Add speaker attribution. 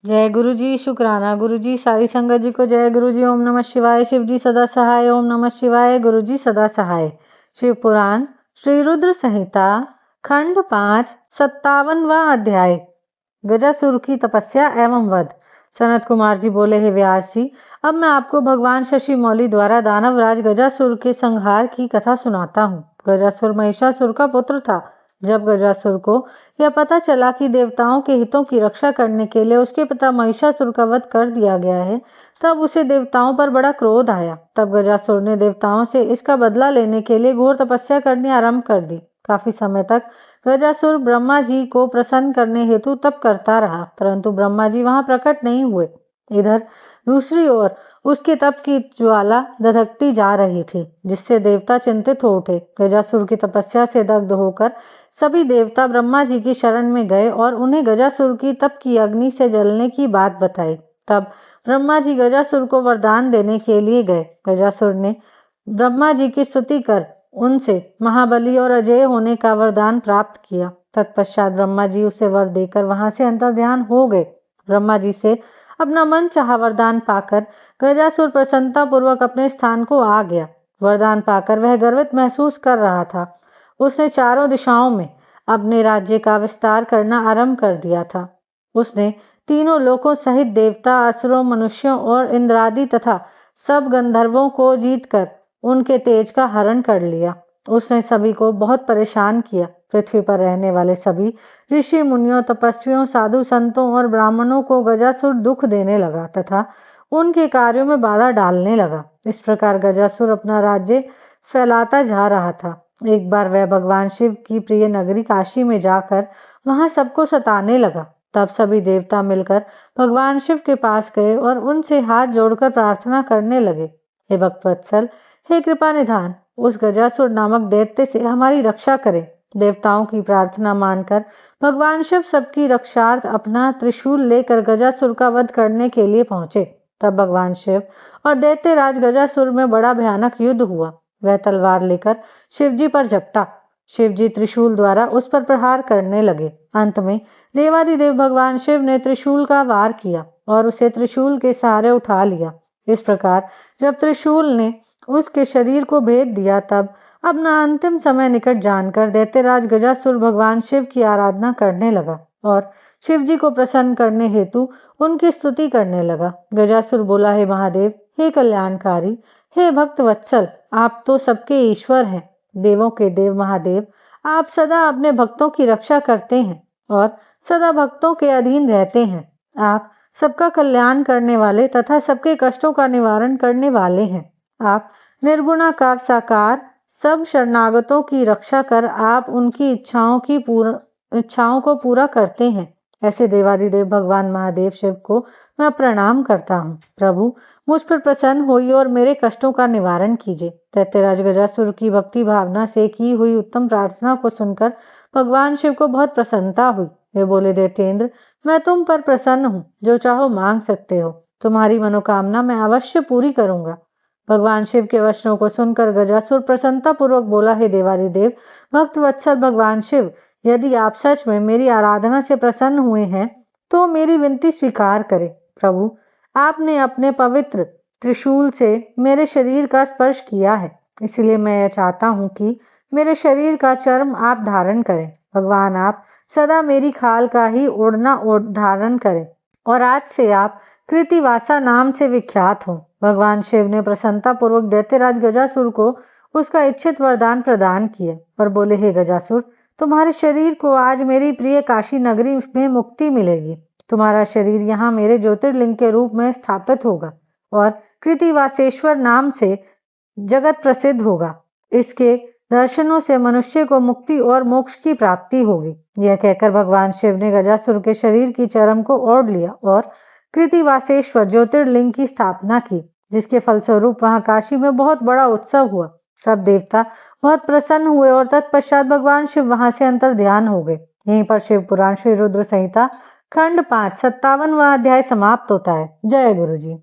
Speaker 1: जय गुरु जी। शुक्राना गुरु जी। सारी संगत जी को जय गुरु जी। ओम नमः शिवाय। शिव जी सदा सहाय। ओम नमः शिवाय। गुरु जी सदा सहाय। शिव पुराण श्री रुद्र संहिता खंड 5 57वां अध्याय गजासुर की तपस्या एवं वध। सनत कुमार जी बोले, हे व्यास जी, अब मैं आपको भगवान शशि मौली द्वारा दानवराज गजासुर के संहार की कथा सुनाता हूँ। गजासुर महिषासुर का पुत्र था। जब गजासुर को यह पता चला कि देवताओं के हितों की रक्षा करने के लिए उसके पिता महिषासुर का वध कर दिया गया है, तब उसे देवताओं पर बड़ा क्रोध आया। तब गजासुर ने देवताओं से इसका बदला लेने के लिए घोर तपस्या करनी आरंभ कर दी। काफी समय तक गजासुर ब्रह्मा जी को प्रसन्न करने हेतु तप करता रहा, परंतु ब्रह्मा जी वहां प्रकट नहीं हुए। इधर दूसरी ओर उसके तप की ज्वाला धधकती जा रही थी, जिससे देवता चिंतित हो उठे। गजासुर की तपस्या से दग्ध होकर सभी देवता ब्रह्मा जी की शरण में गए और उन्हें गजासुर की तप की अग्नि से जलने की बात बताई। तब ब्रह्मा जी गजासुर को वरदान देने के लिए गए। गजासुर ने ब्रह्मा जी की स्तुति कर उनसे महाबली और अजय होने का वरदान प्राप्त किया। तत्पश्चात ब्रह्मा जी उसे वर देकर वहां से अंतर्ध्यान हो गए। ब्रह्मा जी से अपना मन चाहा वरदान पाकर गजासुर प्रसन्नता पूर्वक अपने स्थान को आ गया। वरदान पाकर वह गर्वित महसूस कर रहा था। उसने चारों दिशाओं में अपने राज्य का विस्तार करना आरंभ कर दिया था। उसने तीनों लोकों सहित देवता, असुरों, मनुष्यों और इंद्रादि तथा सब गंधर्वों को जीतकर उनके तेज का हरण कर लिया। उसने सभी को बहुत परेशान किया। पृथ्वी पर रहने वाले सभी ऋषि मुनियों, तपस्वियों, साधु संतों और ब्राह्मणों को गजासुर दुख देने लगा तथा उनके कार्यों में बाधा डालने लगा। इस प्रकार गजासुर अपना राज्य फैलाता जा रहा था। एक बार वह भगवान शिव की प्रिय नगरी काशी में जाकर वहां सबको सताने लगा। तब सभी देवता मिलकर भगवान शिव के पास गए और उनसे हाथ जोड़कर प्रार्थना करने लगे, हे भक्तवत्सल, हे कृपा निधान, उस गजासुर नामक दैत्य से हमारी रक्षा करें। देवताओं की प्रार्थना मानकर भगवान शिव सबकी रक्षार्थ अपना त्रिशूल लेकर गजासुर का वध करने के लिए पहुंचे। तब भगवान शिव और दैत्यराज गजासुर में बड़ा भयानक युद्ध हुआ। वह तलवार लेकर शिवजी पर झपटा। शिवजी त्रिशूल द्वारा उस पर प्रहार करने लगे। अंत में देवादिदेव भगवान शिव ने त्रिशूल का वार किया और उसे त्रिशूल के सहारे उठा लिया। इस प्रकार जब त्रिशूल ने उसके शरीर को भेद दिया, तब अपना अंतिम समय निकट जानकर दैत्यराज गजासुर भगवान शिव की आराधना करने लगा और शिवजी को प्रसन्न करने हेतु उनकी स्तुति करने लगा। गजासुर बोला, हे महादेव, हे कल्याणकारी, हे भक्त वत्सल, आप तो सबके ईश्वर हैं, देवों के देव महादेव। आप सदा अपने भक्तों की रक्षा करते हैं और सदा भक्तों के अधीन रहते हैं। आप सबका कल्याण करने वाले तथा सबके कष्टों का निवारण करने वाले हैं। आप निर्गुणाकार साकार सब शरणागतों की रक्षा कर आप उनकी इच्छाओं को पूरा करते हैं। ऐसे देवादिदेव भगवान महादेव शिव को मैं प्रणाम करता हूँ। प्रभु, मुझ पर प्रसन्न होइए और मेरे कष्टों का निवारण कीजिए। दैत्यराज गजासुर की भक्ति भावना से की हुई उत्तम प्रार्थना को सुनकर भगवान शिव को बहुत प्रसन्नता हुई। वे बोले, दैत्येंद्र, मैं तुम पर प्रसन्न हूँ, जो चाहो मांग सकते हो। तुम्हारी मनोकामना मैं अवश्य पूरी करूंगा। भगवान शिव के वचनों को सुनकर गजासुर प्रसन्नता पूर्वक बोला, हे देवादिदेव भक्त वत्सल भगवान शिव, यदि आप सच में मेरी आराधना से प्रसन्न हुए हैं तो मेरी विनती स्वीकार करें। प्रभु, आपने अपने पवित्र त्रिशूल से मेरे शरीर का स्पर्श किया है, इसलिए मैं यह चाहता हूँ कि मेरे शरीर का चर्म आप धारण करें। भगवान, आप सदा मेरी खाल का ही ओढ़ना धारण करें और आज से आप कृतिवासा नाम से विख्यात हों। भगवान शिव ने प्रसन्नता पूर्वक दैत्यराज गजासुर को उसका इच्छित वरदान प्रदान किया और बोले, हे गजासुर, तुम्हारे शरीर को आज मेरी प्रिय काशी नगरी में मुक्ति मिलेगी। तुम्हारा शरीर यहाँ मेरे ज्योतिर्लिंग के रूप में स्थापित होगा और कृतिवासेश्वर नाम से जगत प्रसिद्ध होगा। इसके दर्शनों से मनुष्य को मुक्ति और मोक्ष की प्राप्ति होगी। यह कहकर भगवान शिव ने गजासुर के शरीर की चर्म को ओढ़ लिया और कृतिवासेश्वर ज्योतिर्लिंग की स्थापना की, जिसके फलस्वरूप वहां काशी में बहुत बड़ा उत्सव हुआ। सब देवता बहुत प्रसन्न हुए और तत्पश्चात भगवान शिव वहां से अंतर्ध्यान हो गए। यहीं पर शिव पुराण श्री रुद्र संहिता खंड 5 57वां अध्याय समाप्त होता है। जय गुरु जी।